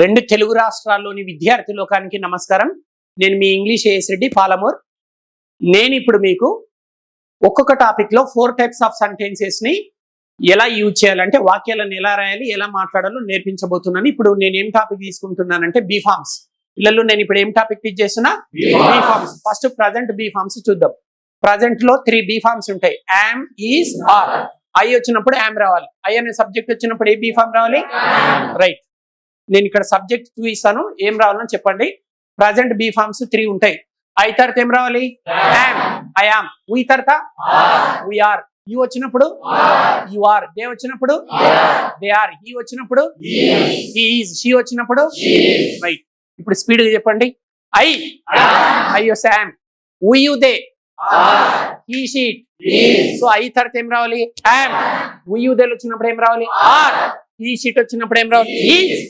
రెండు తెలుగు రాష్ట్రాల్లోని విద్యార్థి లోకానికి నమస్కారం. నేను మీ ఇంగ్లీష్ ఏఎస్ రెడ్డి పాలమూర్. నేను ఇప్పుడు మీకు ఒక్కొక్క టాపిక్ లో 4 టైప్స్ ఆఫ్ సెంటెన్సెస్ ని ఎలా యూజ్ చేయాలంటే వాక్యాలను ఎలా రాయాలి, ఎలా మాట్లాడాలో నేర్పించబోతున్నాను. ఇప్పుడు నేను ఏం టాపిక్ తీసుకుంటున్నానంటే బీ ఫార్మ్స్. పిల్లలు నేను ఇప్పుడు ఏం టాపిక్ టీచ్ చేస్తున్నా? Be forms. First present be forms చూద్దాం. ప్రజెంట్ లో 3 బీ ఫార్మ్స్ ఉంటాయి. Am, is, are. ఐ వచ్చినప్పుడు యామ్ రావాలి. ఐ అనే సబ్జెక్ట్ వచ్చినప్పుడు ఏ బీ ఫార్మ్ రావాలి? రైట్. నేను ఇక్కడ సబ్జెక్ట్ చూపిస్తాను, ఏం రావాలని చెప్పండి. ప్రజెంట్ బీ ఫార్మ్స్ 3 ఉంటాయి. ఐ తర్వాత ఏం రావాలి? Yam, I am. వి తర్వాత వి ఆర్. యు వచ్చినప్పుడు యు ఆర్. దే వచ్చినప్పుడు దే ఆర్. హీ వచ్చినప్పుడు హీ ఈజ్. షీ వచ్చినప్పుడు రైట్. ఇప్పుడు స్పీడ్ గా చెప్పండి. ఐ వస్తే am. We you they he she. So I తర్వాత ఏం రావాలి? యామ్. వి యు దే వచ్చినప్పుడు ఏం రావాలి? ఆర్. హీ షీట్ వచ్చినప్పుడు ఏం రావాలి? Is.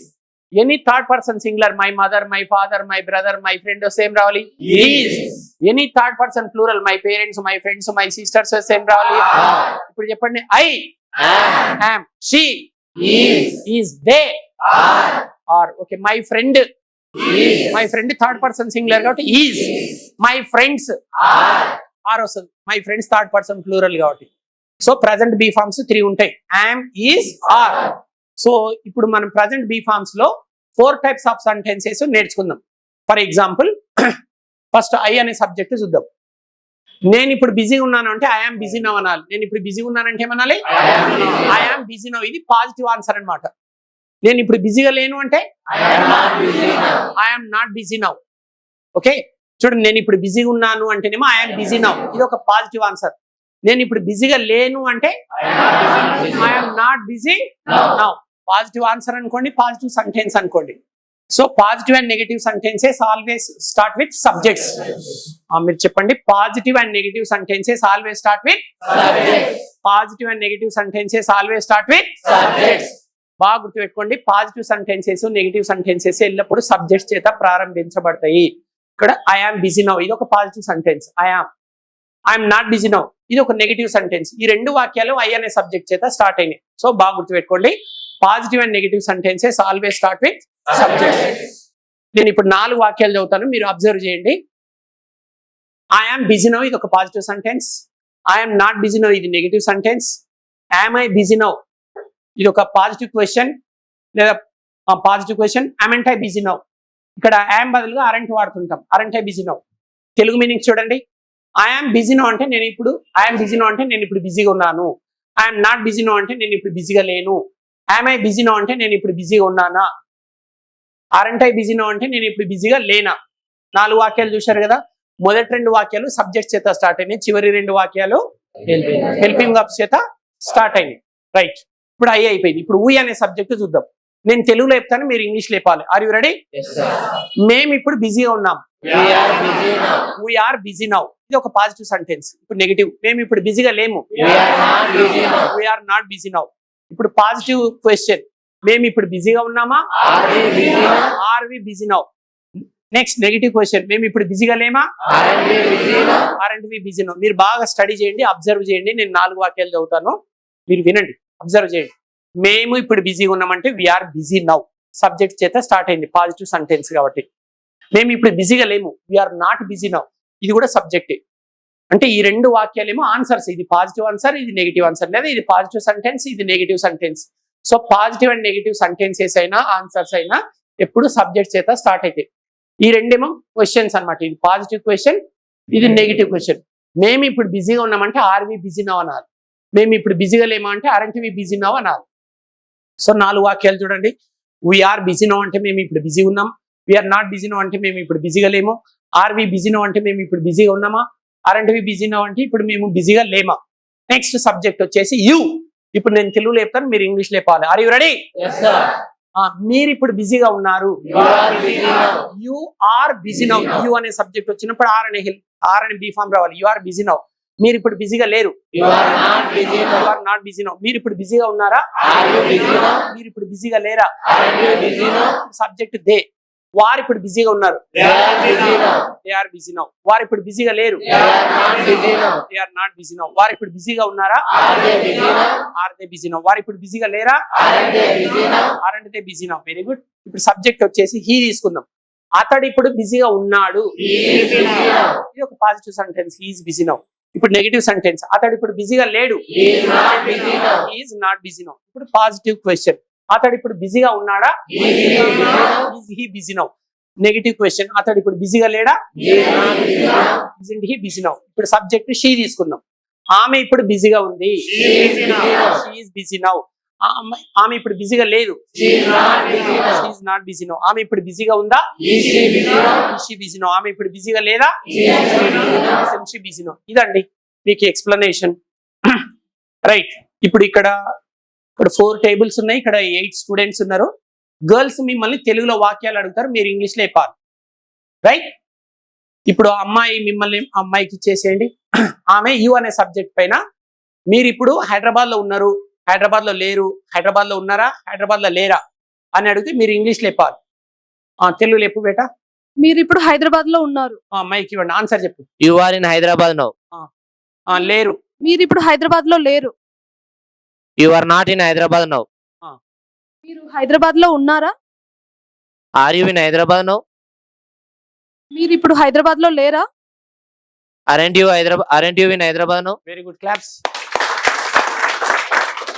Any third person singular, my mother, my father, my brother, my friend same రావాలి is. Any third person plural, my parents, my friends, my sisters same రావాలి. ఇప్పుడు చెప్పండి. I am, she is, they are. Okay. My friend, my friend third person singular కాబట్టి is. My friends are వస్తుంది. My friends third person plural కాబట్టి. So present be forms 3 ఉంటాయి. Am, is, are. So ఇప్పుడు మనం present be forms లో 4 types of sentences నేర్చుకుందాం. For example first I అనే subject చూద్దాం. నేను ఇప్పుడు బిజీ ఉన్నాను అంటే ఐఆమ్ బిజీ నౌ అనాలి. నేను ఇప్పుడు బిజీ ఉన్నానంటే ఏమనాలి? I am busy now. ఇది పాజిటివ్ ఆన్సర్ అన్నమాట. నేను ఇప్పుడు బిజీగా లేను అంటే I am not busy now. Okay. చూడండి, నేను ఇప్పుడు బిజీగా ఉన్నాను అంటేనేమో ఐఆమ్ బిజీ నౌ. ఇది ఒక పాజిటివ్ ఆన్సర్. నేను ఇప్పుడు బిజీగా లేను అంటే I am not busy now. Positive answer అనుకోండి, పాజిటివ్ సెంటెన్స్ అనుకోండి. So positive and negative sentences always start with subjects. మీరు చెప్పండి. Positive and negative sentences always start with positive and negative sentences always start with subjects. బాగా గుర్తుపెట్టుకోండి. Positive sentences, negative sentences ఎల్లప్పుడూ subjects చేత ప్రారంభించబడతాయి. ఇక్కడ I am busy now ఇది ఒక positive sentence. I'm not busy now ఇది ఒక నెగటివ్ సెంటెన్స్. ఈ 2 వాక్యాలు ఐ అనే సబ్జెక్ట్ చేత స్టార్ట్ అయినాయి. సో బాగా గుర్తుపెట్టుకోండి. Positive and negative sentences always start with subjects. నేను ఇప్పుడు 4 వాక్యాలు చదువుతాను, మీరు అబ్జర్వ్ చేయండి. ఐఎమ్ బిజీ నౌ ఇది ఒక positive sentence. I'm not busy now ఇది negative sentence. Am I busy now ఇది ఒక పాజిటివ్ క్వశ్చన్ లేదా positive question. Amn't I busy now. ఇక్కడ యామ్ బదులుగా అరెంట్ వాడుతుంటాం. Aren't I busy now. Telugu meaning చూడండి. ఐఎమ్ బిజీ నౌ అంటే నేను ఇప్పుడు ఐఎమ్ బిజీ నౌ అంటే నేను ఇప్పుడు బిజీగా ఉన్నాను. ఐఎమ్ నాట్ బిజీ నౌ అంటే నేను ఇప్పుడు బిజీగా లేను. యామ్ ఐ బిజీ నౌ అంటే నేను ఇప్పుడు బిజీగా ఉన్నానా. ఆరెంట్ ఐ బిజీ నౌ అంటే నేను ఇప్పుడు బిజీగా లేనా. 4 వాక్యాలు చూశారు కదా. మొదటి 2 వాక్యాలు సబ్జెక్ట్ చేత స్టార్ట్ అయినాయి. చివరి 2 వాక్యాలు హెల్పింగ్ వర్బ్స్ చేత స్టార్ట్ అయినాయి. రైట్. ఇప్పుడు ఐ అయిపోయింది. ఇప్పుడు వి అనే సబ్జెక్ట్ చూద్దాం. నేను తెలుగులో చెప్తాను, మీరు ఇంగ్లీష్ లేపాలి. Are you ready? మేము ఇప్పుడు బిజీగా ఉన్నాం. వీఆర్ బిజీ నౌ ఇది ఒక పాజిటివ్ సెంటెన్స్. ఇప్పుడు నెగిటివ్. మేము ఇప్పుడు బిజీగా లేము. We are not busy now. ఇప్పుడు పాజిటివ్ క్వశ్చన్. మేము ఇప్పుడు బిజీగా ఉన్నామా? Are we busy now. Next negative question. మేము ఇప్పుడు బిజీగా లేమా? ఆర్ఎంట్ వి బిజీ నౌ. మీరు బాగా స్టడీ చేయండి, అబ్జర్వ్ చేయండి. నేను 4 వాక్యాలు చదువుతాను, మీరు వినండి, అబ్జర్వ్ చేయండి. మేము ఇప్పుడు బిజీగా ఉన్నామంటే వీఆర్ బిజీ నౌ సబ్జెక్ట్ చేత స్టార్ట్ అయింది, పాజిటివ్ సెంటెన్స్ కాబట్టి. మేము ఇప్పుడు బిజీగా లేము. వీఆర్ నాట్ బిజీ నౌ ఇది కూడా సబ్జెక్టే. అంటే ఈ 2 వాక్యాలేమో ఆన్సర్స్. ఇది పాజిటివ్ ఆన్సర్, ఇది నెగిటివ్ ఆన్సర్. లేదా ఇది పాజిటివ్ సెంటెన్స్, ఇది negative sentence. So positive and negative sentences అయినా ఆన్సర్స్ అయినా ఎప్పుడు సబ్జెక్ట్ చేత స్టార్ట్ అవుతాయి. ఈ 2 ఏమో క్వశ్చన్స్ అనమాట. ఇది పాజిటివ్ క్వశ్చన్, ఇది నెగిటివ్ క్వశ్చన్. మేము ఇప్పుడు బిజీగా ఉన్నామంటే ఆర్ వి బిజీ నౌ అనాలి. మేము ఇప్పుడు బిజీగా లేమా అంటే ఆర్ఎంట్ వి బిజీ నౌ అనాలి. సో 4 వాక్యాలు చూడండి. వీఆర్ బిజీ నౌ అంటే మేము ఇప్పుడు బిజీ ఉన్నాం. వీఆర్ నాట్ బిజీ నౌ అంటే మేము ఇప్పుడు బిజీగా లేము. ఆర్ వి బిజీ నౌ అంటే మేము ఇప్పుడు బిజీగా ఉన్నామా. ఆర్ఎంట్ వి బిజీ నౌ అంటే ఇప్పుడు మేము బిజీగా లేమా. నెక్స్ట్ సబ్జెక్ట్ వచ్చేసి యు. ఇప్పుడు నేను తెలుగులో చెప్తాను, మీరు ఇంగ్లీష్ లేపాలి. Are you ready? మీరు ఇప్పుడు బిజీగా ఉన్నారు. You are busy now. You అనే సబ్జెక్ట్ వచ్చినప్పుడు ఆర్ అనే బీ ఫార్మ్ రావాలి. You are busy now. మీరు ఇప్పుడు బిజీగా లేరు. You are not busy now. మీరు ఇప్పుడు బిజీగా ఉన్నారా? మీరు ఇప్పుడు బిజీగా లేరా? Subject they. వారు ఇప్పుడు బిజీగా ఉన్నారు. They are busy now. They are busy now. వారు ఇప్పుడు బిజీగా లేరు. They are not busy now. They are not busy now. వారు ఇప్పుడు బిజీగా ఉన్నారా? Are they busy now? Are they busy now. వారు ఇప్పుడు బిజీగా లేరా? Aren't they busy now? Are they busy now. Very good. ఇప్పుడు సబ్జెక్ట్ వచ్చేసి హీ తీసుకుందాం. అతడు ఇప్పుడు బిజీగా ఉన్నాడు. He is busy now. ఇది ఒక positive sentence. He is busy now. ఇప్పుడు నెగిటివ్ సెంటెన్స్. అతడు ఇప్పుడు బిజీగా లేడు. He is not busy now. He is not busy now. ఇప్పుడు పాజిటివ్ క్వశ్చన్. అతడు ఇప్పుడు బిజీగా ఉన్నాడా? He is busy now. Is he busy now. Negative question. అతడు ఇప్పుడు బిజీగా లేడా? He is not busy now. Isn't he busy now. ఇప్పుడు సబ్జెక్ట్ షీ తీసుకుందాం. ఆమె ఇప్పుడు బిజీగా ఉంది. She is busy now. She is busy now. ఆమె ఇప్పుడు బిజీగా లేదు. She is not busy now. She is not busy now. ఆమె ఇప్పుడు బిజీగా ఉందా? Is she busy now? She busy now. ఆమె ఇప్పుడు బిజీగా లేదా? She is busy now. She busy now. ఇదండి మీకు ఎక్స్ప్లెనేషన్. రైట్. ఇప్పుడు ఇక్కడ 4 టేబుల్స్ ఉన్నాయి. ఇక్కడ 8 స్టూడెంట్స్ ఉన్నారు. గర్ల్స్ మిమ్మల్ని తెలుగులో వాక్యాలు అడుగుతారు, మీరు ఇంగ్లీష్లో చెప్పాలి. రైట్. ఇప్పుడు అమ్మాయికి ఇచ్చేసేయండి. ఆమె యు అనే సబ్జెక్ట్ పైన మీరు ఇప్పుడు హైదరాబాద్లో ఉన్నారు, హైదరాబాద్లో లేరు, హైదరాబాద్లో ఉన్నారా, హైదరాబాద్లో లేరా అని అడిగితే మీరు ఇంగ్లీష్లో చెప్పాలి. తెలుగులో చెప్పు బేటా. మీరు ఇప్పుడు హైదరాబాద్ లో ఉన్నారు. అమ్మాయికి ఇవ్వండి. ఆన్సర్ చెప్పు. You are in Hyderabad now. లేరు. మీరు ఇప్పుడు హైదరాబాద్ లో లేరు. You are not in Hyderabad now. మీరు హైదరాబాద్ లో ఉన్నారా? Are you in Hyderabad now? మీరు ఇప్పుడు హైదరాబాద్ లో లేరా? Aren't you in Hyderabad now? Very good. Claps.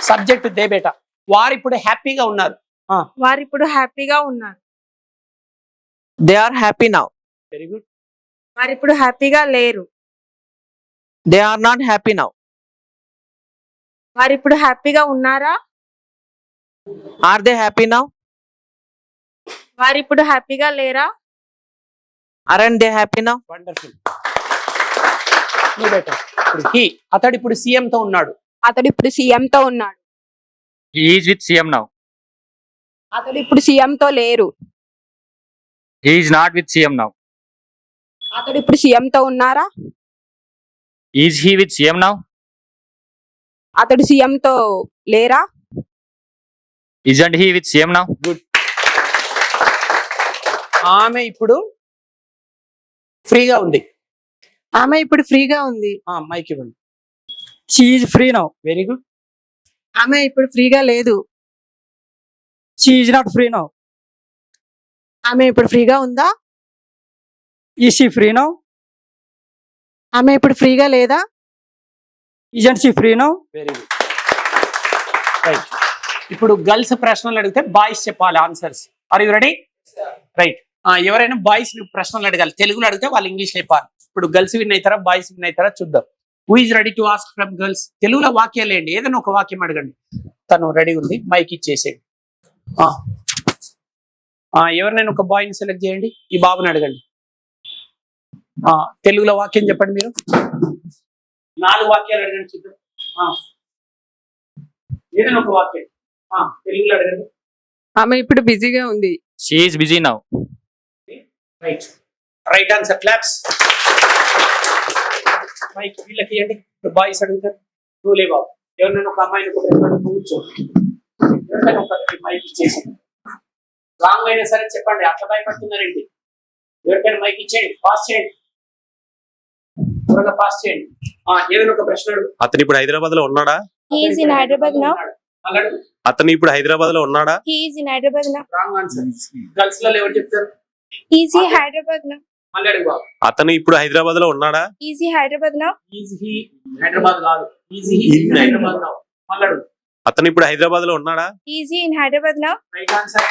Subject they బేటా. వారు ఇప్పుడు హ్యాపీగా ఉన్నారు. వారు ఇప్పుడు హ్యాపీగా ఉన్నారు. They are happy now. Very good. వారు ఇప్పుడు హ్యాపీగా లేరు. They are not happy now. వారు ఇప్పుడు హ్యాపీగా ఉన్నారా? Are they happy now? వారు ఇప్పుడు హ్యాపీగా లేరా? Aren't they happy now? Wonderful. అతడు ఇప్పుడు సీఎం తో ఉన్నాడు. అతడు ఇప్పుడు సీఎం తో ఉన్నాడు. He is with CM now. అతడు ఇప్పుడు సీఎం తో లేరు. He is not with CM now. అతడు ఇప్పుడు సీఎం తో ఉన్నారా? Is he with CM now? అతడు సీఎం తో లేరా? Isn't he with CM now? ఆమె ఇప్పుడు ఫ్రీగా ఉంది. ఆమె ఇప్పుడు ఫ్రీగా ఉంది. మైక్ ఇవ్వండి. She is free now. Very good. ఆమె ఇప్పుడు ఫ్రీగా లేదు. She is not free now. ఆమె ఇప్పుడు ఫ్రీగా ఉందా? ఈ షీ ఫ్రీ నౌ. ఆమె ఇప్పుడు ఫ్రీగా లేదా? Isn't she free now. Very good. Right. ఇప్పుడు గర్ల్స్ ప్రశ్నలు అడిగితే బాయ్స్ చెప్పాలి answers. Are you ready? Right. ఎవరైనా బాయ్స్ ప్రశ్నలు అడగాలి. తెలుగులో అడిగితే వాళ్ళు ఇంగ్లీష్ చెప్పాలి. ఇప్పుడు గర్ల్స్ విన్ అవుతారా, బాయ్స్ విన్ అవుతారా చూద్దాం. Who is ready to ask from girls? తెలుగులో వాక్యాలు ఏంటి? ఏదైనా ఒక వాక్యం అడగండి. తను రెడీ ఉంది. మైక్ ఇచ్చేసేయండి. ఎవరినైనా ఒక బాయ్ని సెలెక్ట్ చేయండి. ఈ బాబుని అడగండి. తెలుగులో వాక్యం చెప్పండి. మీరు 4 వాక్యాలు అడగండి చూద్దాం. ఏదైనా ఒక వాక్యం తెలుగులో అడగండి. ఆమె ఇప్పుడు బిజీగా ఉంది. She is busy now. Right. Right answer. Claps. Mic వీళ్ళకి ఇవ్వండి. ఇప్పుడు బాయ్స్ అడుగుతారు. నువ్వు లే బాబు. ఎవరినైనా ఒక అమ్మాయిని కూర్చో. ఎవరికైనా ఒక మైక్ ఇచ్చేసి రాంగ్ అయినా సరే చెప్పండి. అట్లా భయపడుతున్నారేంటి? ఎవరికైనా మైక్ ఇచ్చేయండి. పాస్ చేయండి. త్వరగా పాస్ చేయండి. ఏదైనా ఒక ప్రశ్న అడుగు. అతను ఇప్పుడు హైదరాబాద్ లో ఉన్నాడా? He is in Hyderabad now. అతను ఇప్పుడు హైదరాబాద్ లో ఉన్నాడా? He is in Hyderabad now. Wrong answer. Girls లో ఎవరు చెప్తారు? Is he Hyderabad now? మళ్ళీ అడుగు బాబు. అతను ఇప్పుడు హైదరాబాద్ లో ఉన్నాడా? Is he Hyderabad now? Is he Hyderabad కాదు. Is he Hyderabad now. మళ్ళీ అడుగు. అతను ఇప్పుడు హైదరాబాద్ లో ఉన్నాడా? Is he in Hyderabad now? Right answer.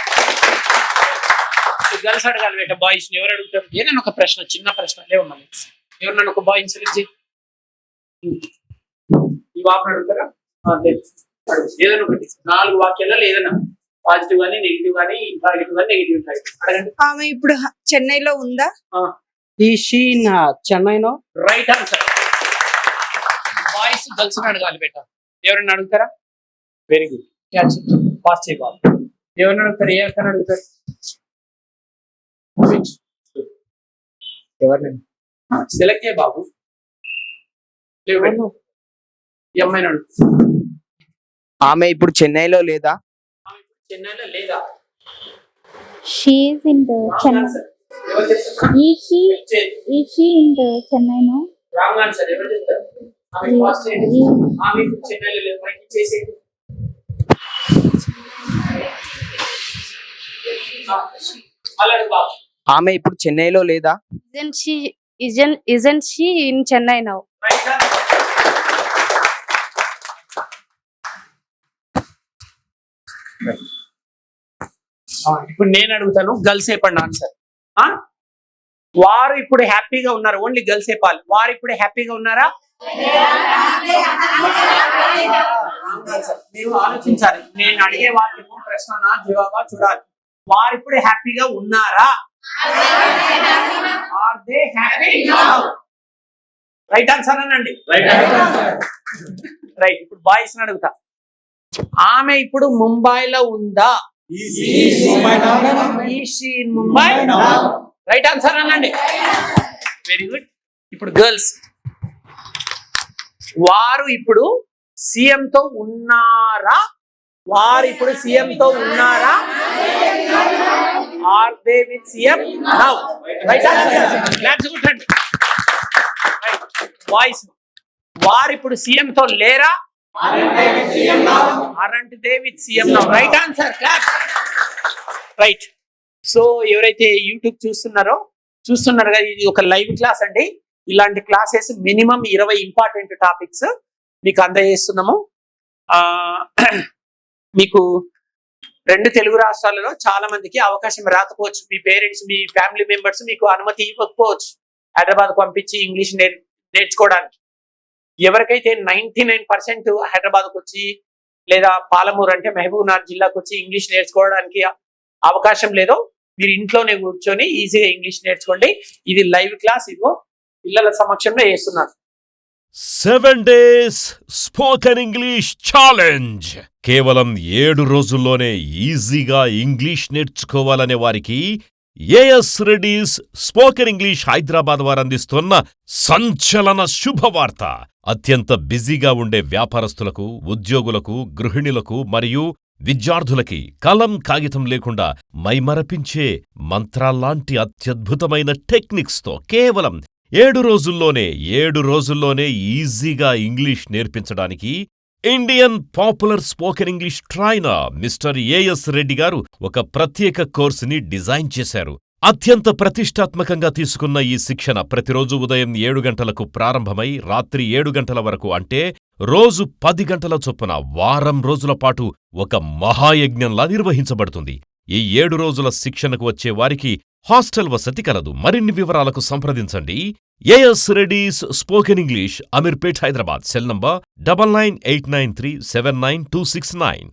Girls అడగాలి బేట. బాయ్స్ ఎవరు అడుగుతారు? ఏదైనా ఒక ప్రశ్న, చిన్న ప్రశ్న లేవు. మళ్ళీ ఎవరినైనా ఒక బాయ్ సెలెక్ట్ చేయి. ఈ బాబుని అడుగుతారా? ఏదైనా ఒకటి 4 వాక్యాలలో ఏదైనా పాజిటివ్ కానీ, నెగిటివ్ కానీ, ఇంట్రాగేటివ్ కానీ, నెగిటివ్ కానీ అడగండి. ఆమె ఇప్పుడు చెన్నైలో ఉందా? చెన్నైలో. Right answer. బాయ్స్ గర్ల్స్ అడగాలి బేట. ఎవరైనా అడుగుతారా? Very good. క్యాచ్. పాస్ చేయి బాబు. ఎవరైనా అడుగుతారు? ఏ అక్కడ అడుగుతారు? ఎవరినైనా సెలెక్ట్ చేయ బాబు. ఈ అమ్మాయిని అడుగు. ఆమె ఇప్పుడు చెన్నైలో లేదా? చెన్నైలో లేదా? She is in the Chennai. Is she in the Chennai now? Wrong answer. ఎవరు చెప్తారు? ఆమె ఫాస్ట్ చేయండి. ఆమె ఇప్పుడు చెన్నైలో లేదు, పైకి చేసేయండి. అలాగే బాబు. ఆమె ఇప్పుడు చెన్నైలో లేదా? Isn't she in Chennai now? Right answer. ఇప్పుడు నేను అడుగుతాను, గర్ల్స్ చెప్పండి ఆన్సర్. వారు ఇప్పుడు హ్యాపీగా ఉన్నారు. ఓన్లీ గర్ల్స్ చెప్పాలి. వారు ఇప్పుడు హ్యాపీగా ఉన్నారా? మీరు ఆలోచించాలి. నేను అడిగే వాక్యము ప్రశ్న జవాబా చూడాలి. వారు ఇప్పుడు హ్యాపీగా ఉన్నారా? Are they happy now? Right answer అనండి. రైట్. ఇప్పుడు బాయ్స్ అడుగుతా. ఆమె ఇప్పుడు ముంబైలో ఉందా? ముంబై. రైట్ ఆన్సర్ అనండి. Very good. ఇప్పుడు గర్ల్స్, వారు ఇప్పుడు సీఎం తో ఉన్నారా? వారు ఇప్పుడు సీఎం తో ఉన్నారా? Are they with CM now? Right answer. Claps కొట్టండి. వాయిస్, వారు ఇప్పుడు సీఎం తో లేరా? Aren't they with CM now? Right answer. Claps. Right. So ఎవరైతే యూట్యూబ్ చూస్తున్నారు కదా, ఇది ఒక లైవ్ క్లాస్ అండి. ఇలాంటి క్లాసెస్ మినిమం 20 ఇంపార్టెంట్ టాపిక్స్ మీకు అందజేస్తున్నాము. మీకు 2 తెలుగు రాష్ట్రాలలో చాలా మందికి అవకాశం రాకపోవచ్చు. మీ పేరెంట్స్, మీ ఫ్యామిలీ మెంబర్స్ మీకు అనుమతి ఇవ్వకపోవచ్చు హైదరాబాద్ పంపించి ఇంగ్లీష్ నేర్చుకోవడానికి. ఎవరికైతే 99% హైదరాబాద్కు వచ్చి లేదా పాలమూరు అంటే మహబూబ్ నగర్ జిల్లాకు వచ్చి ఇంగ్లీష్ నేర్చుకోవడానికి అవకాశం లేదో, మీరు ఇంట్లోనే కూర్చొని ఈజీగా ఇంగ్లీష్ నేర్చుకోండి. ఇది లైవ్ క్లాస్. ఇదిగో పిల్లల సమక్షంలో చేస్తున్నారు. 7 days స్పోకెన్ ఇంగ్లీష్ ఛాలెంజ్. కేవలం 7 రోజుల్లోనే ఈజీగా ఇంగ్లీష్ నేర్చుకోవాలనే వారికి A S Reddy's spoken English Hyderabad వారు అందిస్తున్న సంచలన శుభవార్త. అత్యంత బిజీగా ఉండే వ్యాపారస్తులకు, ఉద్యోగులకు, గృహిణులకు మరియు విద్యార్థులకి కలం కాగితం లేకుండా మైమరపించే మంత్రాల్లాంటి అత్యద్భుతమైన టెక్నిక్స్తో కేవలం 7 రోజుల్లోనే ఈజీగా ఇంగ్లీష్ నేర్పించడానికి Indian popular spoken English trainer mister A S Reddy గారు ఒక ప్రత్యేక కోర్సుని డిజైన్ చేశారు. అత్యంత ప్రతిష్టాత్మకంగా తీసుకున్న ఈ శిక్షణ ప్రతిరోజు ఉదయం 7 గంటలకు ప్రారంభమై రాత్రి 7 గంటల వరకు, అంటే రోజు 10 గంటల చొప్పున వారం రోజుల పాటు ఒక మహాయజ్ఞంలా నిర్వహించబడుతుంది. ఈ 7 రోజుల శిక్షణకు వచ్చే వారికి హాస్టల్ వసతి కలదు. మరిన్ని వివరాలకు సంప్రదించండి. A S Reddy's spoken English, Ameerpet, Hyderabad. Cell number 9989379269.